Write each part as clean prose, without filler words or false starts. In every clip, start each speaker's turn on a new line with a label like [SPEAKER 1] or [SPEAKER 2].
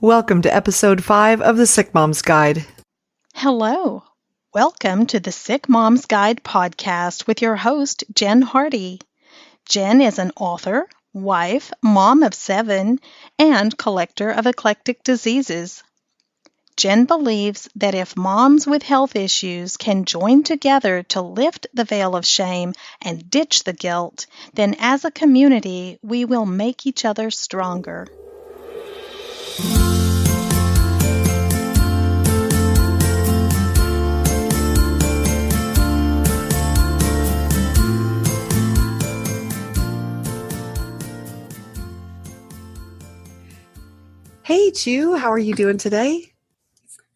[SPEAKER 1] Welcome to episode 5 of the Sick Mom's Guide.
[SPEAKER 2] Hello. Welcome to the Sick Mom's Guide podcast with your host, Jen Hardy. Jen is an author, wife, mom of 7, and collector of eclectic diseases. Jen believes that if moms with health issues can join together to lift the veil of shame and ditch the guilt, then as a community, we will make each other stronger.
[SPEAKER 1] Hey, Chou, how are you doing today?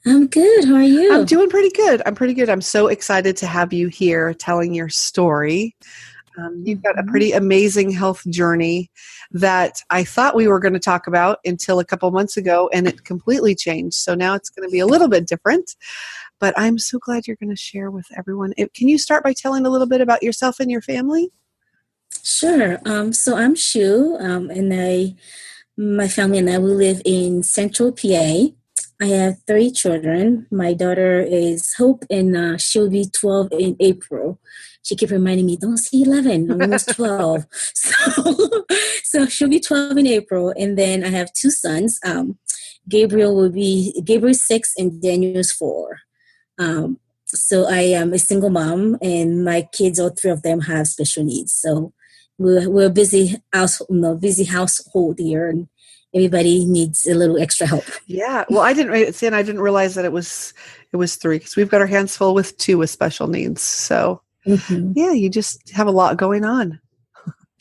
[SPEAKER 3] I'm good. How are you?
[SPEAKER 1] I'm doing pretty good. I'm so excited to have you here telling your story. You've got a pretty amazing health journey that I thought we were going to talk about until a couple months ago, and it completely changed. So now it's going to be a little bit different, but I'm so glad you're going to share with everyone. Can you start by telling a little bit about yourself and your family?
[SPEAKER 3] Sure. So I'm Chou, and my family and I, we live in Central PA. I have 3 children. My daughter is Hope, and she'll be 12 in April. She keeps reminding me, don't say 11, I'm almost 12. So she'll be 12 in April. And then I have 2 sons. Gabriel's 6 and Daniel's 4. So I am a single mom, and my kids, all 3 of them, have special needs. So we're a busy household here, and everybody needs a little extra help.
[SPEAKER 1] Yeah. Well, I didn't realize that it was 3, because we've got our hands full with 2 with special needs. So yeah, you just have a lot going on.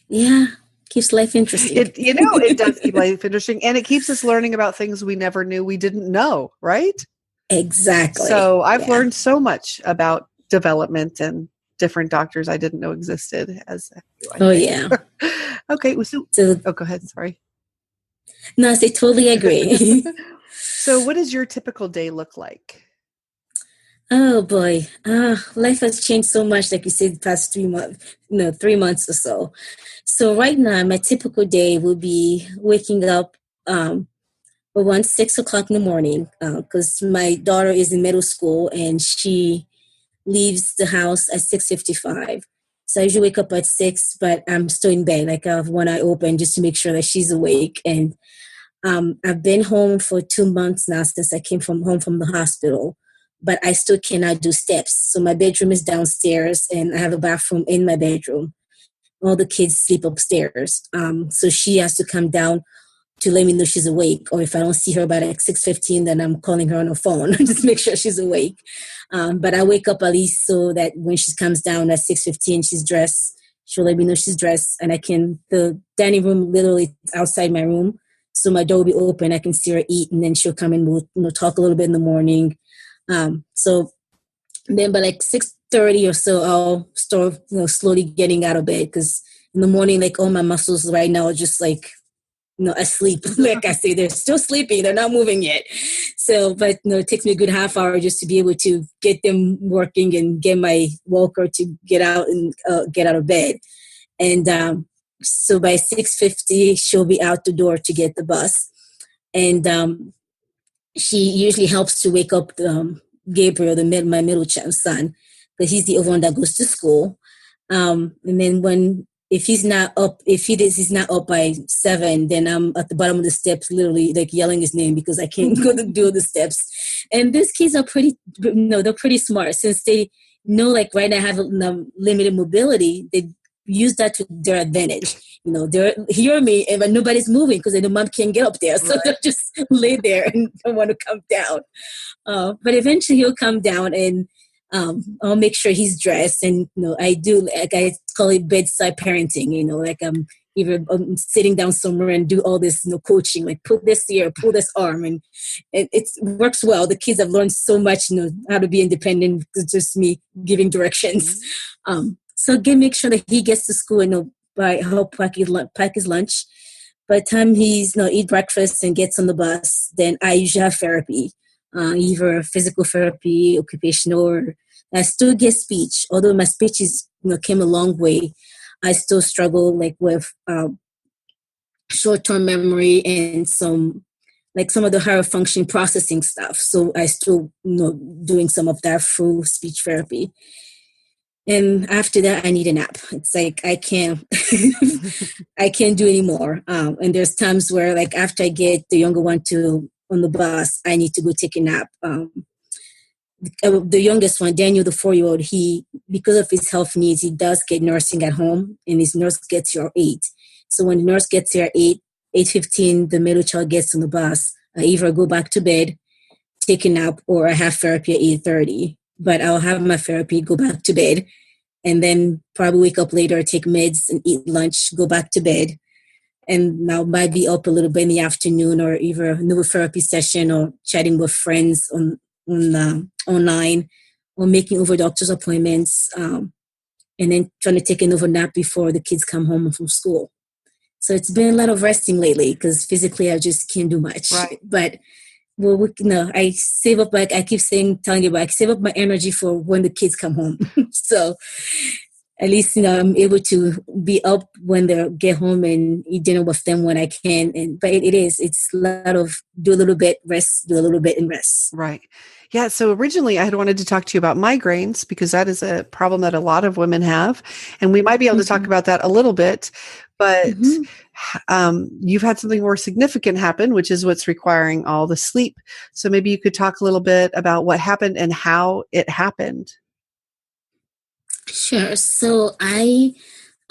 [SPEAKER 3] Yeah. Keeps life interesting.
[SPEAKER 1] It does keep life interesting, and it keeps us learning about things we never knew we didn't know, right?
[SPEAKER 3] Exactly.
[SPEAKER 1] So I've learned so much about development and different doctors I didn't know existed.
[SPEAKER 3] Yeah.
[SPEAKER 1] Okay. So, go ahead. Sorry.
[SPEAKER 3] No, I totally agree.
[SPEAKER 1] So what does your typical day look like?
[SPEAKER 3] Oh boy. Life has changed so much, like you said, the past 3 months or so. So right now, my typical day will be waking up around 6 o'clock in the morning, because my daughter is in middle school and she leaves the house at 6:55. So I usually wake up at 6, but I'm still in bed. Like I have one eye open just to make sure that she's awake. And I've been home for 2 months now since I came home from the hospital, but I still cannot do steps. So my bedroom is downstairs, and I have a bathroom in my bedroom. All the kids sleep upstairs. So she has to come down to let me know she's awake. Or if I don't see her by like 6:15, then I'm calling her on her phone just to make sure she's awake. But I wake up at least so that when she comes down at 6:15, she's dressed. She'll let me know she's dressed, and the dining room literally outside my room. So my door will be open. I can see her eat, and then she'll come and we'll talk a little bit in the morning. So then by like 6:30 or so, I'll start slowly getting out of bed, because in the morning, like all my muscles right now are just like asleep. Like I say, they're still sleeping. They're not moving yet. So, but it takes me a good half hour just to be able to get them working and get my walker to get out of bed. And so by 6:50, she'll be out the door to get the bus. And she usually helps to wake up Gabriel, my middle son, because he's the one that goes to school. And then if he's not up by 7, then I'm at the bottom of the steps, literally like yelling his name because I can't go to do the steps. And these kids are they're pretty smart, since they know, like right now I have limited mobility. They use that to their advantage. They're hearing me, but nobody's moving because the mom can't get up there. So they'll just lay there and don't want to come down. But eventually he'll come down, and I'll make sure he's dressed. And, I do, like I call it bedside parenting, like I'm either sitting down somewhere and do all this, coaching, like put this here, pull this arm. And it works well. The kids have learned so much, how to be independent. It's just me giving directions. So make sure that he gets to school and help pack his lunch. By the time he's eat breakfast and gets on the bus, then I usually have therapy, either physical therapy, occupational, or I still get speech. Although my speech came a long way, I still struggle with short-term memory and some like some of the higher function processing stuff. So I still, doing some of that through speech therapy. And after that, I need a nap. It's like I can't, I can't do anymore. And there's times where, like, after I get the younger one on the bus, I need to go take a nap. The youngest one, Daniel, the 4-year-old, he, because of his health needs, he does get nursing at home, and his nurse gets here at 8. So when the nurse gets here at 8:15, the middle child gets on the bus. I either go back to bed, take a nap, or I have therapy at 8:30. But I'll have my therapy, go back to bed, and then probably wake up later, take meds and eat lunch, go back to bed. And now might be up a little bit in the afternoon, or either a new therapy session or chatting with friends online, or making over doctor's appointments, and then trying to take another nap before the kids come home from school. So it's been a lot of resting lately because physically I just can't do much.
[SPEAKER 1] Right.
[SPEAKER 3] But I save up, like I keep telling you, I save up my energy for when the kids come home. So at least, I'm able to be up when they get home and eat dinner with them when I can. But it's a lot of do a little bit, rest, do a little bit, and rest.
[SPEAKER 1] Right. Yeah. So originally I had wanted to talk to you about migraines because that is a problem that a lot of women have. And we might be able to talk about that a little bit, but you've had something more significant happen, which is what's requiring all the sleep. So maybe you could talk a little bit about what happened and how it happened.
[SPEAKER 3] Sure. So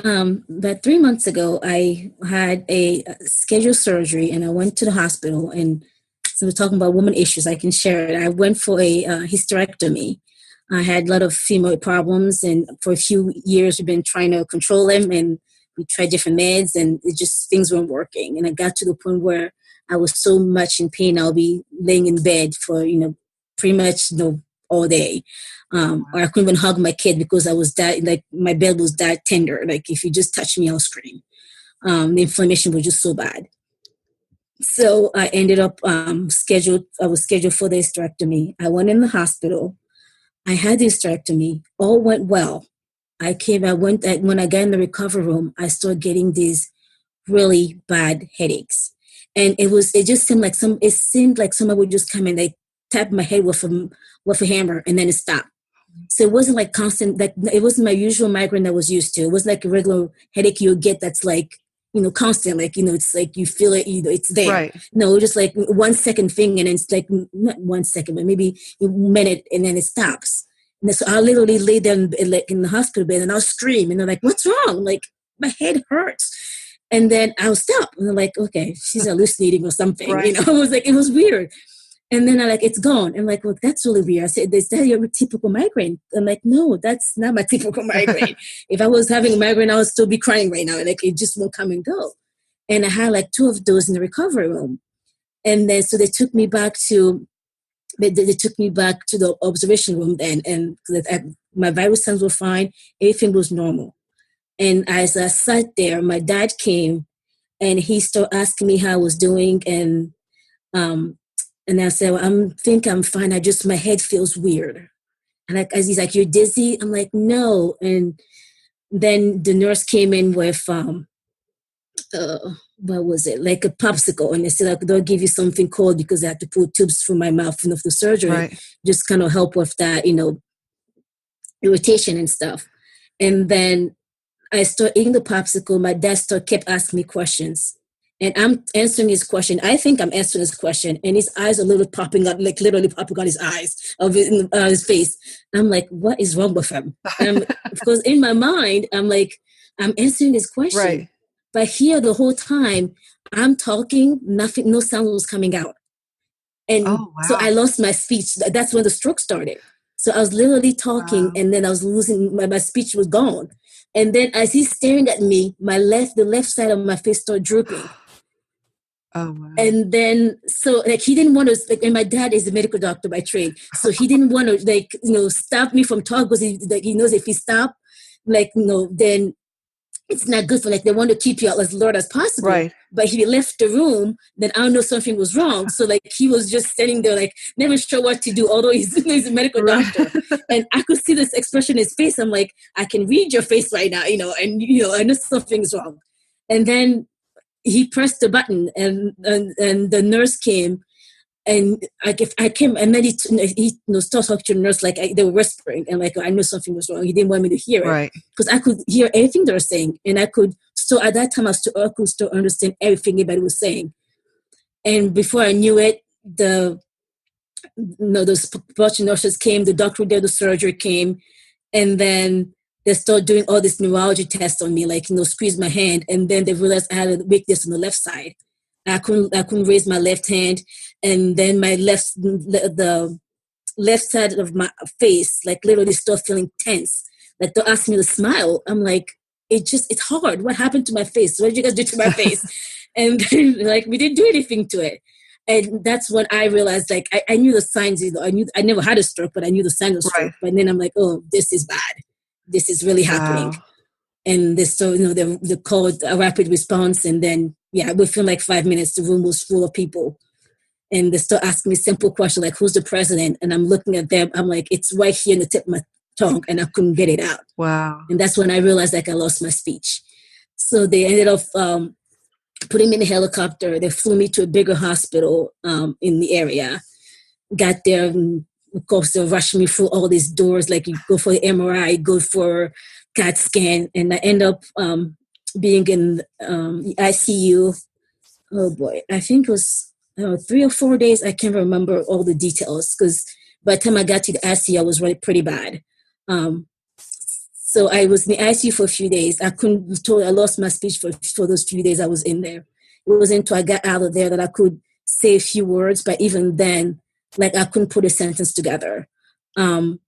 [SPEAKER 3] about 3 months ago, I had a scheduled surgery, and I went to the hospital. And so we're talking about women issues, I can share it. I went for a hysterectomy. I had a lot of female problems, and for a few years we've been trying to control them, and we tried different meds, and things weren't working. And I got to the point where I was so much in pain, I'll be laying in bed for pretty much all day. Or I couldn't even hug my kid because I was that, like, my bed was that tender. Like, if you just touch me, I'll scream. The inflammation was just so bad. So I ended up I was scheduled for the hysterectomy. I went in the hospital. I had the hysterectomy. All went well. When I got in the recovery room, I started getting these really bad headaches. And it just seemed like someone would just come and they tap my head with a hammer, and then it stopped. So it wasn't like constant, like it wasn't my usual migraine that I was used to. It was like a regular headache you get that's like, constant, like, it's like you feel it, it's there.
[SPEAKER 1] Right.
[SPEAKER 3] No, just like 1 second thing, and then it's like not 1 second, but maybe a minute, and then it stops. And so I literally lay there in the hospital bed, and I'll scream, and they're like, "What's wrong?" I'm like, my head hurts. And then I'll stop, and they're like, "Okay, she's hallucinating or something."
[SPEAKER 1] Right.
[SPEAKER 3] It was weird. And then it's gone. I'm like, well, that's really weird. I said, is that your typical migraine? I'm like, no, that's not my typical migraine. If I was having a migraine, I would still be crying right now. Like, it just won't come and go. And I had like 2 of those in the recovery room. And then, so they took me back to the observation room then. And my vital signs were fine. Everything was normal. And as I sat there, my dad came and he started asking me how I was doing. And I said, well, I think I'm fine. My head feels weird. And he's like, you're dizzy? I'm like, no. And then the nurse came in with, what was it? Like a popsicle. And they said, like, they'll give you something cold because they have to put tubes through my mouth and of the surgery.
[SPEAKER 1] Right.
[SPEAKER 3] Just kind of help with that, irritation and stuff. And then I started eating the popsicle. My dad kept asking me questions. And I'm answering his question. I think I'm answering his question. And his eyes are literally popping out, like literally popping out his eyes of his face. I'm like, what is wrong with him? Because in my mind, I'm like, I'm answering his question.
[SPEAKER 1] Right.
[SPEAKER 3] But here the whole time, I'm talking, nothing, no sound was coming out. And so I lost my speech. That's when the stroke started. So I was literally talking, and then I was losing, my speech was gone. And then as he's staring at me, the left side of my face started drooping.
[SPEAKER 1] Oh, wow.
[SPEAKER 3] And then, so like, he didn't want to, like, and my dad is a medical doctor by trade. So he didn't want to, stop me from talking because he knows if he stop, then it's not good for, they want to keep you out as loud as possible.
[SPEAKER 1] Right.
[SPEAKER 3] But if he left the room, then I know something was wrong. So he was just standing there, never sure what to do, although he's a medical doctor. And I could see this expression in his face. I'm like, I can read your face right now, and I know something's wrong. And then he pressed the button, and the nurse came. And I came, and then he started talking to the nurse, like they were whispering, and like I knew something was wrong. He didn't want me to hear it because I could hear everything they were saying, and I could still at that time I could still understand everything anybody was saying. And before I knew it, those bunch of nurses came, the doctor did the surgery came, and then they started doing all this neurology tests on me, like squeeze my hand, and then they realized I had a weakness on the left side. I couldn't raise my left hand, and then the left side of my face, like literally started feeling tense. Like they asked me to smile. I'm like, it's hard. What happened to my face? What did you guys do to my face? And like we didn't do anything to it. And that's when I realized, like I knew the signs. I never had a stroke, but I knew the signs of stroke. But then I'm like, oh, this is bad. This is really happening. And they called a rapid response, and then within like 5 minutes, the room was full of people. And they start asking me simple questions like, who's the president? And I'm looking at them. I'm like, it's right here in the tip of my tongue, and I couldn't get it out.
[SPEAKER 1] Wow.
[SPEAKER 3] And that's when I realized like I lost my speech. So they ended up putting me in a helicopter. They flew me to a bigger hospital in the area. Got there, and of course, they rushed me through all these doors. Like you go for the MRI, go for CAT scan, and I end up being in the ICU. Oh boy, I think it was 3 or 4 days. I can't remember all the details because by the time I got to the ICU, I was really pretty bad. So I was in the ICU for a few days. I lost my speech for those few days I was in there. It wasn't until I got out of there that I could say a few words, but even then, like I couldn't put a sentence together. And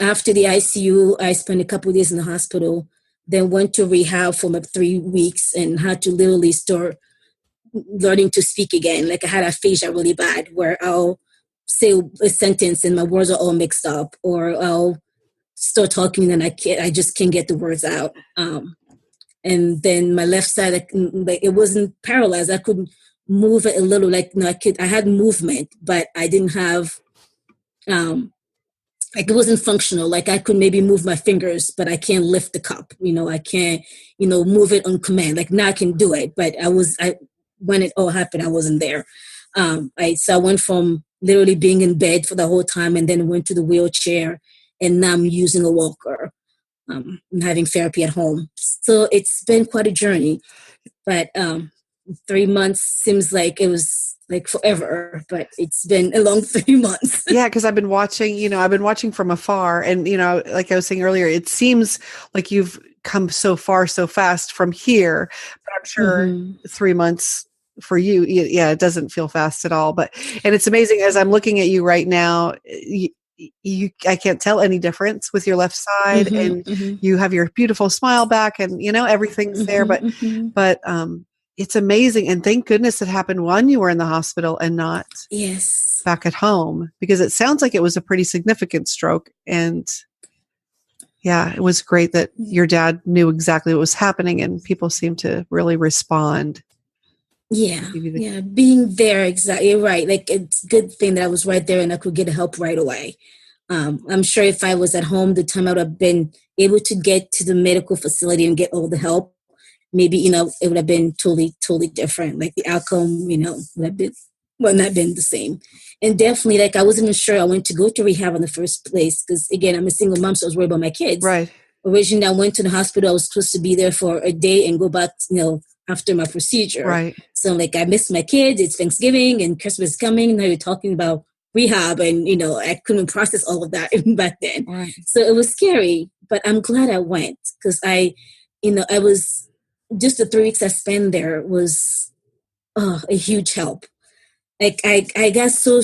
[SPEAKER 3] after the ICU, I spent a couple of days in the hospital, then went to rehab for like 3 weeks and had to literally start learning to speak again. Like I had aphasia really bad where I'll say a sentence and my words are all mixed up, or I'll start talking and I just can't get the words out. And then my left side, like it wasn't paralyzed. I could move it a little, like I had movement, but I didn't have, like it wasn't functional. Like I could maybe move my fingers, but I can't lift the cup. I can't, move it on command. Like now I can do it, but when it all happened, I wasn't there. So I went from literally being in bed for the whole time, and then went to the wheelchair, and now I'm using a walker. I'm having therapy at home. So it's been quite a journey, but 3 months seems like it was like forever, but it's been a long 3 months.
[SPEAKER 1] Yeah, because I've been watching from afar, and like I was saying earlier, it seems like you've come so far so fast from here, but I'm sure 3 months for you, it doesn't feel fast at all. And it's amazing as I'm looking at you right now, I can't tell any difference with your left side, and you have your beautiful smile back, and everything's there. But it's amazing, and thank goodness it happened when you were in the hospital and not back at home, because it sounds like it was a pretty significant stroke. And it was great that your dad knew exactly what was happening, and people seemed to really respond.
[SPEAKER 3] Being there, exactly right. Like it's a good thing that I was right there and I could get help right away. I'm sure if I was at home, the time I would have been able to get to the medical facility and get all the help, maybe it would have been totally different. Like the outcome, would not been the same. And definitely, like I wasn't even sure I went to go to rehab in the first place because again, I'm a single mom, so I was worried about my kids.
[SPEAKER 1] Right.
[SPEAKER 3] Originally, I went to the hospital. I was supposed to be there for a day and go back, after my procedure.
[SPEAKER 1] Right.
[SPEAKER 3] So like I missed my kids. It's Thanksgiving and Christmas is coming. Now you're talking about rehab, and I couldn't process all of that back then.
[SPEAKER 1] Right.
[SPEAKER 3] So it was scary, but I'm glad I went because I was just the 3 weeks I spent there was a huge help. Like I got so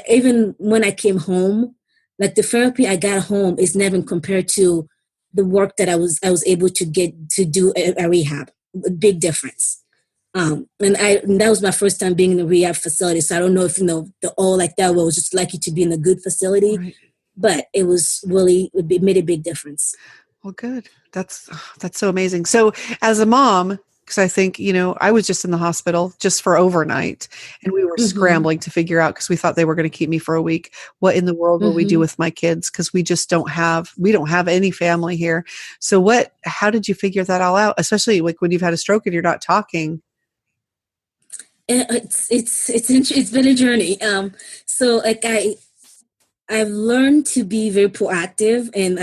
[SPEAKER 3] even when I came home, like the therapy I got home is never compared to the work that I was able to get to do a rehab. A big difference. And that was my first time being in a rehab facility. So I don't know if the all like that was just lucky to be in a good facility, right. But it was really it made a big difference.
[SPEAKER 1] Well, good. That's so amazing. So as a mom, Because I think, I was just in the hospital just for overnight, and we were scrambling to figure out, because we thought they were going to keep me for a week. What in the world will we do with my kids? Because we don't have any family here. So how did you figure that all out? Especially like when you've had a stroke and you're not talking.
[SPEAKER 3] It's been a journey. So like I've learned to be very proactive, and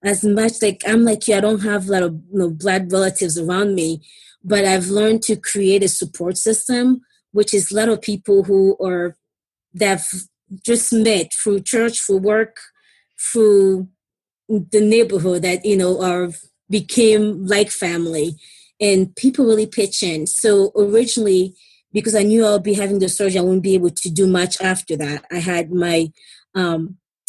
[SPEAKER 3] as much like I'm like you, I don't have a lot of blood relatives around me, but I've learned to create a support system, which is a lot of people that have just met through church, through work, through the neighborhood that became like family, and people really pitch in. So originally, because I knew I'll be having the surgery, I wouldn't be able to do much after that. I had my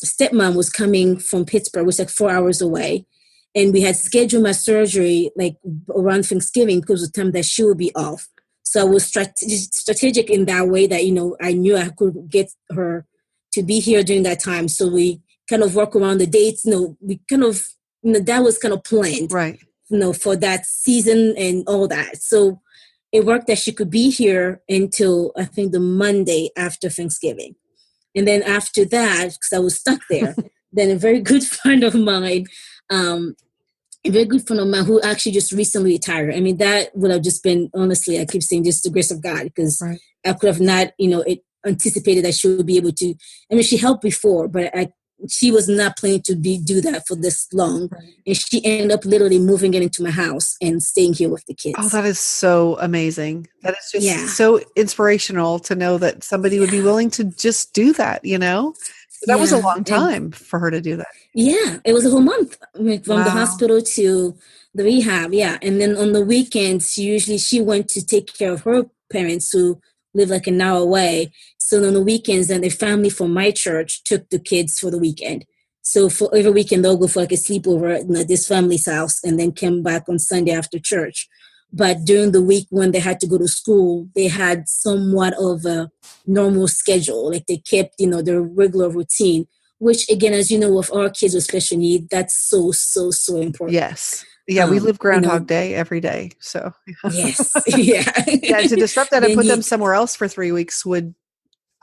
[SPEAKER 3] stepmom was coming from Pittsburgh, which was like 4 hours away, and we had scheduled my surgery like around Thanksgiving because of the time that she would be off. So I was strategic in that way that I knew I could get her to be here during that time. So we kind of work around the dates. We kind of that was kind of planned,
[SPEAKER 1] right?
[SPEAKER 3] For that season and all that. So it worked that she could be here until I think the Monday after Thanksgiving. And then after that, because I was stuck there, then a very good friend of mine, who actually just recently retired. I mean, that would have just been, honestly, I keep saying just the grace of God, because
[SPEAKER 1] right.
[SPEAKER 3] I could have not, anticipated that she would be able to. I mean, she helped before, but she was not planning to do that for this long. Right. And she ended up literally moving it into my house and staying here with the kids.
[SPEAKER 1] Oh, that is so amazing. That is just so inspirational to know that somebody would be willing to just do that, That was a long time for her to do that.
[SPEAKER 3] Yeah, it was a whole month from the hospital to the rehab. Yeah. And then on the weekends, she went to take care of her parents who live like an hour away. So on the weekends, then the family from my church took the kids for the weekend. So for every weekend, they'll go for like a sleepover at this family's house and then come back on Sunday after church. But during the week when they had to go to school, they had somewhat of a normal schedule. Like they kept, their regular routine, which again, as you know, with our kids with special need, that's so, so, so important.
[SPEAKER 1] Yes. Yeah, we live Groundhog Day every day. So
[SPEAKER 3] yes. Yeah.
[SPEAKER 1] Yeah, to disrupt that and put them somewhere else for 3 weeks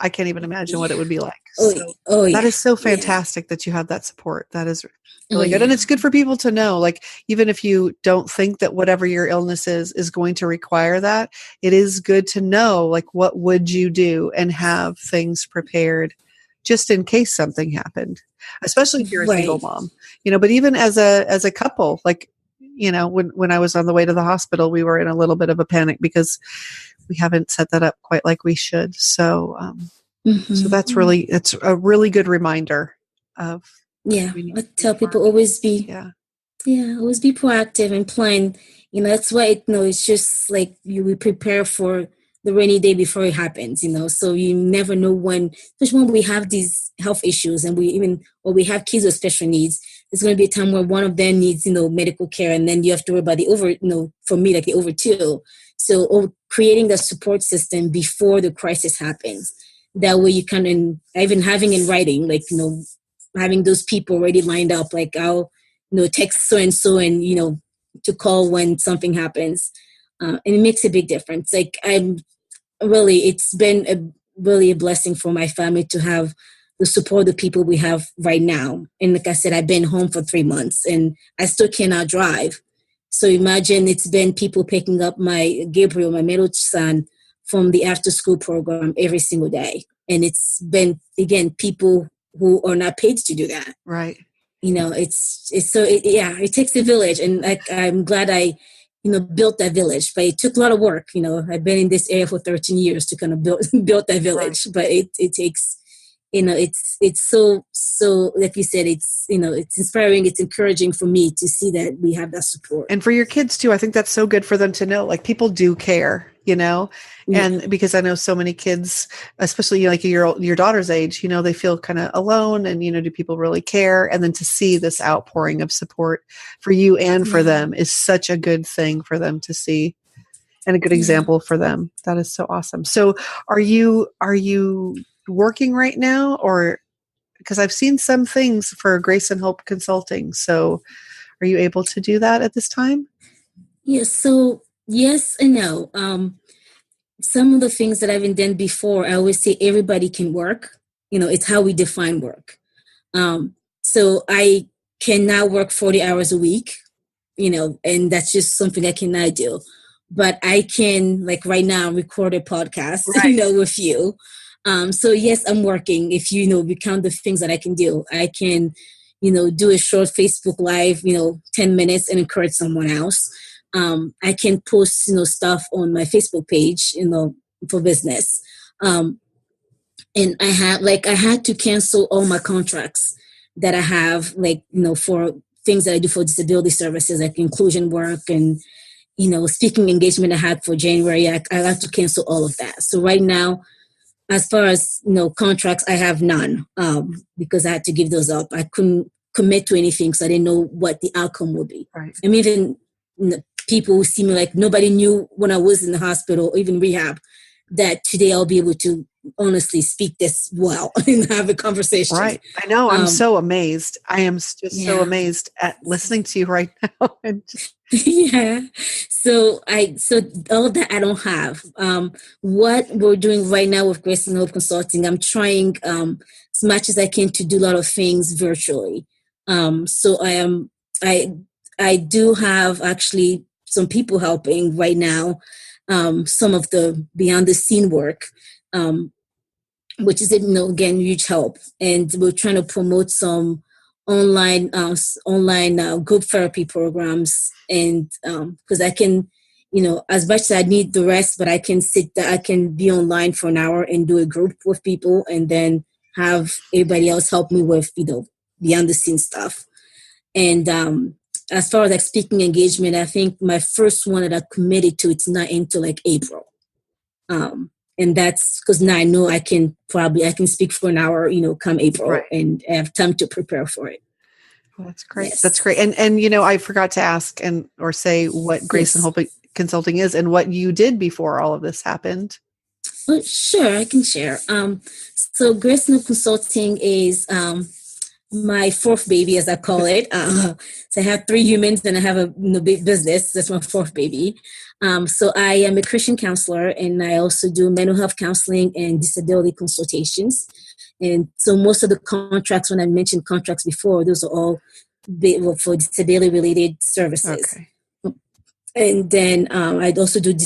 [SPEAKER 1] I can't even imagine what it would be like. That is so fantastic that you have that support. That is really good. And it's good for people to know, like, even if you don't think that whatever your illness is going to require that, it is good to know, like, what would you do and have things prepared just in case something happened, especially if you're a single mom, but even as a couple, like, when I was on the way to the hospital, we were in a little bit of a panic because we haven't set that up quite like we should. So, so it's a really good reminder of.
[SPEAKER 3] Yeah. I tell people always be proactive and plan. That's why, it's just like we prepare for the rainy day before it happens, so you never know when, especially when we have these health issues and we have kids with special needs, there's going to be a time where one of them needs, medical care, and then you have to worry about the for me, like the over two. So creating the support system before the crisis happens. That way you can, even having in writing, like, having those people already lined up, like I'll, text so-and-so and, to call when something happens. And it makes a big difference. Like it's been really a blessing for my family to have the support of the people we have right now. And like I said, I've been home for 3 months and I still cannot drive. So imagine it's been people picking up my middle son, from the after school program every single day. And it's been, again, people who are not paid to do that.
[SPEAKER 1] Right.
[SPEAKER 3] It takes a village. And I'm glad I, built that village, but it took a lot of work. I've been in this area for 13 years to kind of build that village, right. But it takes, it's so, like you said, it's inspiring. It's encouraging for me to see that we have that support.
[SPEAKER 1] And for your kids too, I think that's so good for them to know, like, people do care, and because I know so many kids, especially like your daughter's age, they feel kind of alone and, do people really care? And then to see this outpouring of support for you and for them is such a good thing for them to see, and a good example for them. That is so awesome. So are you working right now, or because I've seen some things for Grace and Hope Consulting. So are you able to do that at this time?
[SPEAKER 3] Yeah. So Yes and no. Some of the things that I've done before, I always say everybody can work. It's how we define work. So I can now work 40 hours a week, and that's just something I cannot do. But I can, like right now, record a podcast,
[SPEAKER 1] Right.
[SPEAKER 3] with you. So yes, I'm working. If we count the things that I can do, I can, do a short Facebook Live, 10 minutes and encourage someone else. I can post, stuff on my Facebook page, for business. And I had to cancel all my contracts that I have, for things that I do for disability services, like inclusion work and, speaking engagement I had for January. I had to cancel all of that. So right now, as far as, contracts, I have none, because I had to give those up. I couldn't commit to anything, so I didn't know what the outcome would be.
[SPEAKER 1] Right.
[SPEAKER 3] I mean, even people who see me like nobody knew when I was in the hospital or even rehab that today I'll be able to honestly speak this well and have a conversation.
[SPEAKER 1] Right. I know. I'm so amazed. I am just so amazed at listening to you right now. And just
[SPEAKER 3] yeah. So all of that I don't have. What we're doing right now with Grace and Hope Consulting, I'm trying as much as I can to do a lot of things virtually. So I do have actually some people helping right now, some of the behind the scene work, which is, again, huge help. And we're trying to promote some online group therapy programs. And because I can, as much as I need the rest, but I can be online for an hour and do a group with people and then have everybody else help me with, beyond the scenes stuff. And as far as like speaking engagement, I think my first one that I committed to, it's not until like April. And that's because now I know I can speak for an hour, come April, right, and have time to prepare for it.
[SPEAKER 1] Well, that's great. Yes. That's great. And I forgot to ask or say what Grace and Hope Consulting is and what you did before all of this happened.
[SPEAKER 3] Well, sure, I can share. So Grace and Hope Consulting is my fourth baby, as I call it. So I have 3 humans and I have a big business. That's my fourth baby. So I am a Christian counselor and I also do mental health counseling and disability consultations. And so most of the contracts, when I mentioned contracts before, those are all for disability related services. Okay. And then I'd also do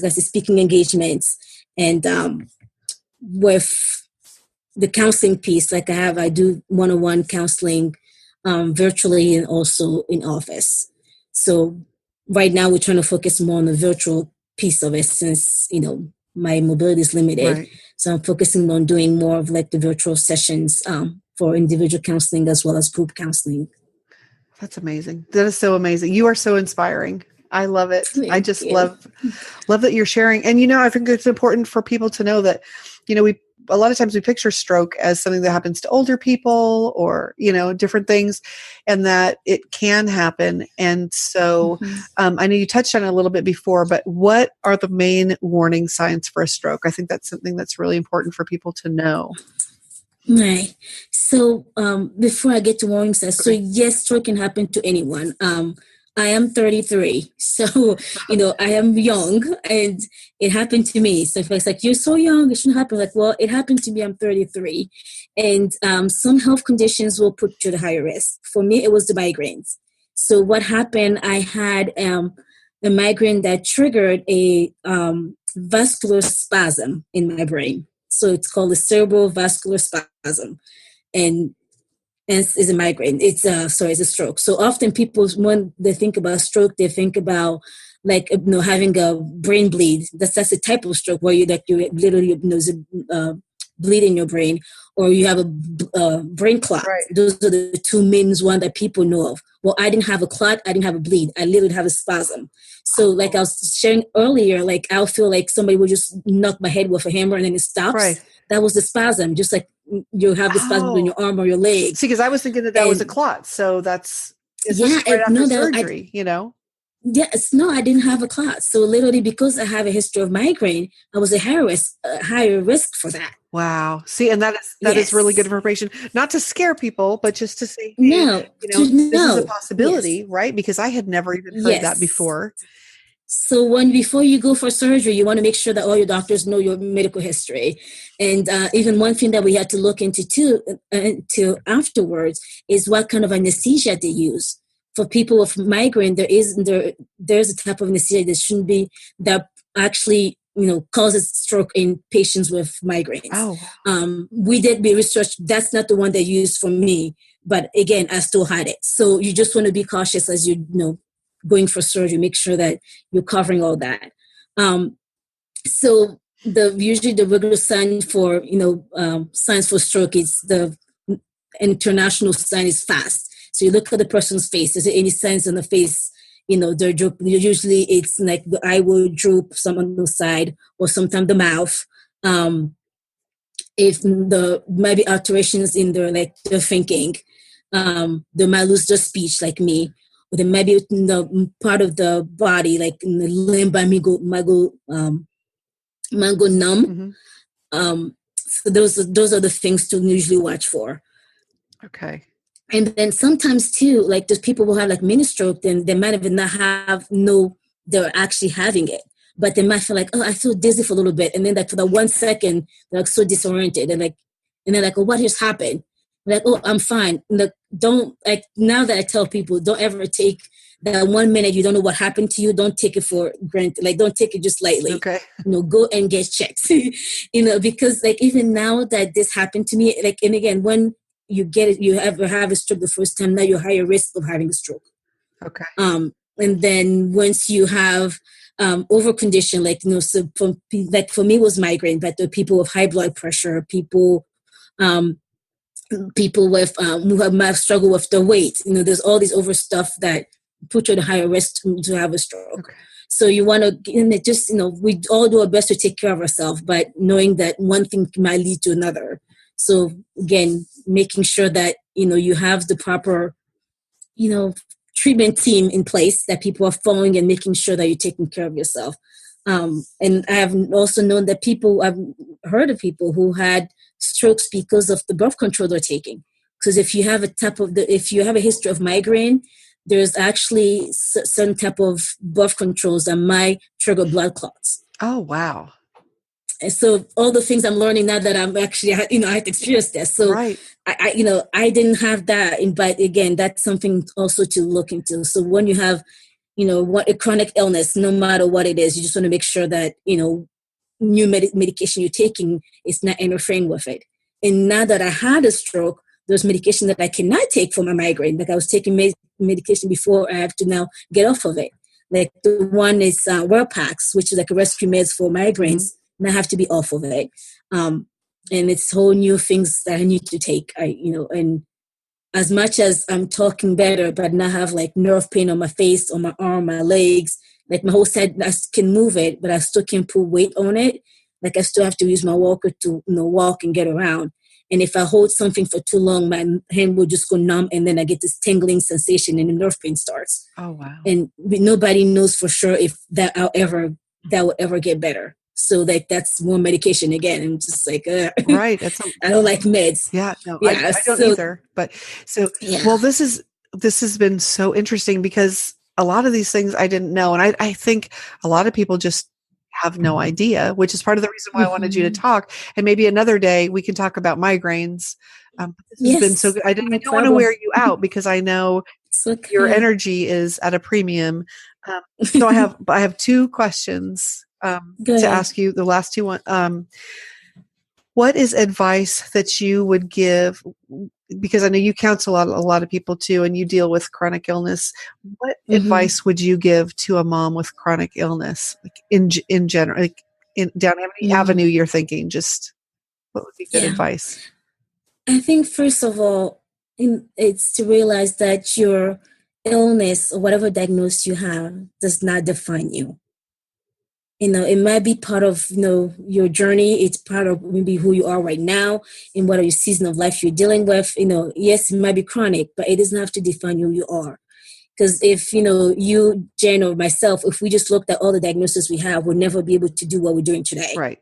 [SPEAKER 3] speaking engagements and with the counseling piece, like I do one-on-one counseling virtually and also in office. So right now we're trying to focus more on the virtual piece of it since, my mobility is limited. Right. So I'm focusing on doing more of like the virtual sessions for individual counseling as well as group counseling.
[SPEAKER 1] That's amazing. That is so amazing. You are so inspiring. I love it. I just love that you're sharing. And, I think it's important for people to know that, a lot of times we picture stroke as something that happens to older people or, different things, and that it can happen. And so I know you touched on it a little bit before, but what are the main warning signs for a stroke? I think that's something that's really important for people to know.
[SPEAKER 3] Right. So before I get to warning signs, so yes, stroke can happen to anyone. I am 33, so, I am young and it happened to me. So if it's like, you're so young, it shouldn't happen. Like, well, it happened to me, I'm 33. And some health conditions will put you at a higher risk. For me, it was the migraines. So what happened, I had a migraine that triggered a vascular spasm in my brain. So it's called a cerebral vascular spasm. And is a migraine. It's a stroke. So often people, when they think about stroke, they think about like, having a brain bleed. That's a type of stroke where you literally, bleed in your brain, or you have a brain clot. Right. Those are the 2 main ones that people know of. Well, I didn't have a clot. I didn't have a bleed. I literally have a spasm. So like I was sharing earlier, like I'll feel like somebody would just knock my head with a hammer and then it stops. Right. That was the spasm, just like you have the spasm in your arm or your leg.
[SPEAKER 1] See, because I was thinking that was a clot. So it's right after surgery,
[SPEAKER 3] Yes, no, I didn't have a clot. So literally, because I have a history of migraine, I was a higher risk for that.
[SPEAKER 1] Wow. See, and that is really good information. Not to scare people, but just to say, hey, this is a possibility, right? Because I had never even heard that before.
[SPEAKER 3] So before you go for surgery, you want to make sure that all your doctors know your medical history. And even one thing that we had to look into too, to afterwards is what kind of anesthesia they use. For people with migraine, there's a type of anesthesia that shouldn't be, that actually causes stroke in patients with migraines.
[SPEAKER 1] Oh.
[SPEAKER 3] We did be research. That's not the one they used for me, but again, I still had it. So you just want to be cautious as going for surgery. Make sure that you're covering all that. So usually the regular sign for signs for stroke is the international sign is fast. So you look at the person's face. Is there any signs on the face? They're droop. Usually it's like the eye will droop, some on the side, or sometimes the mouth. If might be alterations in their thinking, they might lose their speech like me. Or there might be part of the body, like in the limb, might go numb.
[SPEAKER 1] Mm-hmm.
[SPEAKER 3] So those are the things to usually watch for.
[SPEAKER 1] Okay.
[SPEAKER 3] And then sometimes too, like there's people who have like mini stroke, then they might even not know they're actually having it, but they might feel like, oh, I feel dizzy for a little bit, and then like for the 1 second, they're like so disoriented, and they're like, oh, what just happened? Like, oh, I'm fine. Don't, like, now that I tell people, don't ever take that 1 minute you don't know what happened to you. Don't take it for granted. Like, don't take it just lightly.
[SPEAKER 1] Okay.
[SPEAKER 3] Go and get checked. Because like even now that this happened to me, like, and again, when you get it, you have a stroke the first time, now you're higher risk of having a stroke.
[SPEAKER 1] Okay.
[SPEAKER 3] And then once you have over condition, like, so for me it was migraine, but there are people with high blood pressure, people with who might struggle with their weight. There's all these over stuff that put you at a higher risk to have a stroke.
[SPEAKER 1] Okay.
[SPEAKER 3] So you want to just, we all do our best to take care of ourselves, but knowing that one thing might lead to another. So again, making sure that, you have the proper, treatment team in place, that people are following and making sure that you're taking care of yourself. And I have also known that I've heard of people who had strokes because of the birth control they're taking. Because if you have if you have a history of migraine, there's actually certain type of birth controls that might trigger blood clots.
[SPEAKER 1] Oh, wow.
[SPEAKER 3] And so all the things I'm learning now that I'm actually, I had to experience this. So
[SPEAKER 1] right.
[SPEAKER 3] I didn't have that. But again, that's something also to look into. So when you have, what a chronic illness, no matter what it is, you just want to make sure that, new medication you're taking is not interfering with it. And now that I had a stroke, there's medication that I cannot take for my migraine. Like I was taking medication before, I have to now get off of it. Like the one is Pax, which is like a rescue meds for migraines. Mm-hmm. And I have to be off of it. And it's whole new things that I need to take. And as much as I'm talking better, but not have like nerve pain on my face, on my arm, my legs, like my whole side, I can move it, but I still can't put weight on it. Like I still have to use my walker to walk and get around. And if I hold something for too long, my hand will just go numb, and then I get this tingling sensation, and the nerve pain starts.
[SPEAKER 1] Oh wow! And
[SPEAKER 3] nobody knows for sure if that will ever get better. So like that's more medication again. And just like
[SPEAKER 1] right.
[SPEAKER 3] I don't like meds.
[SPEAKER 1] Yeah, no, I don't either. But well, this has been so interesting because a lot of these things I didn't know, and I think a lot of people just have no idea, which is part of the reason why I wanted you to talk. And maybe another day we can talk about migraines. This has been so good. I don't want to wear you out because I know your energy is at a premium. So I have two questions to ask you. The last two one. What is advice that you would give? Because I know you counsel a lot of people too, and you deal with chronic illness. What advice would you give to a mom with chronic illness, like in general, like down any avenue you're thinking? Just what would be good advice?
[SPEAKER 3] I think first of all, it's to realize that your illness or whatever diagnosis you have does not define you. It might be part of, your journey. It's part of maybe who you are right now and what are your season of life you're dealing with. Yes, it might be chronic, but it doesn't have to define who you are. Because if, you, Jen, or myself, if we just looked at all the diagnoses we have, we'll never be able to do what we're doing today.
[SPEAKER 1] Right.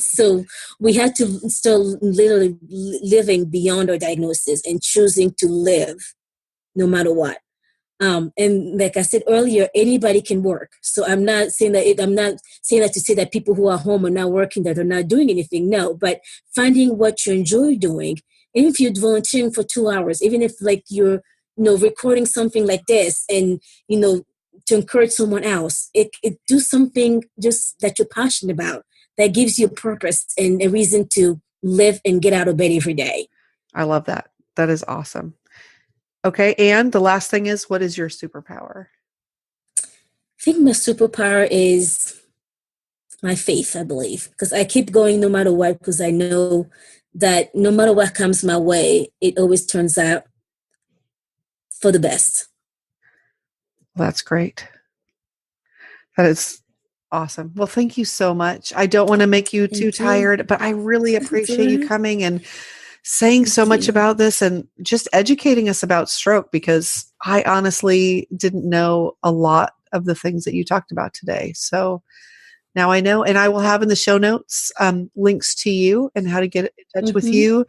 [SPEAKER 3] So we had to still literally living beyond our diagnosis and choosing to live no matter what. And like I said earlier, anybody can work. So I'm not saying that to say that people who are home are not working, that are not doing anything. No, but finding what you enjoy doing. Even if you're volunteering for 2 hours, even if like you're, recording something like this and, to encourage someone else, it do something just that you're passionate about, that gives you a purpose and a reason to live and get out of bed every day.
[SPEAKER 1] I love that. That is awesome. Okay. And the last thing is, what is your superpower?
[SPEAKER 3] I think my superpower is my faith, I believe, because I keep going no matter what, because I know that no matter what comes my way, it always turns out for the best.
[SPEAKER 1] Well, that's great. That is awesome. Well, thank you so much. I don't want to make you too tired, but I really appreciate you coming and saying so much about this and just educating us about stroke, because I honestly didn't know a lot of the things that you talked about today. So now I know, and I will have in the show notes links to you and how to get in touch with you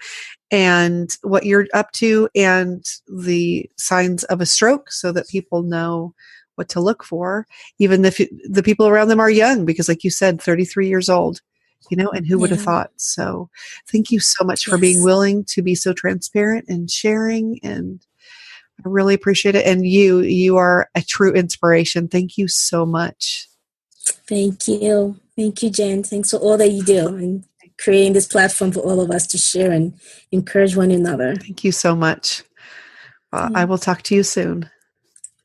[SPEAKER 1] and what you're up to and the signs of a stroke, so that people know what to look for, even if the people around them are young, because like you said, 33 years old, and who would have thought? So thank you so much for being willing to be so transparent and sharing. And I really appreciate it. And you are a true inspiration. Thank you so much.
[SPEAKER 3] Thank you. Thank you, Jen. Thanks for all that you do and creating this platform for all of us to share and encourage one another.
[SPEAKER 1] Thank you so much. I will talk to you soon.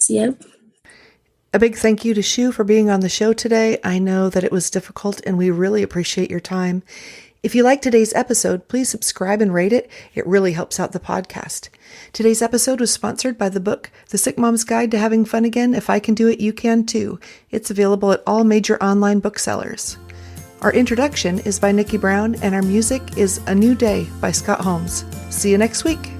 [SPEAKER 3] Yep.
[SPEAKER 1] A big thank you to Chou for being on the show today. I know that it was difficult and we really appreciate your time. If you like today's episode, please subscribe and rate it. It really helps out the podcast. Today's episode was sponsored by the book, The Sick Mom's Guide to Having Fun Again. If I Can Do It, You Can Too. It's available at all major online booksellers. Our introduction is by Nikki Brown, and our music is A New Day by Scott Holmes. See you next week.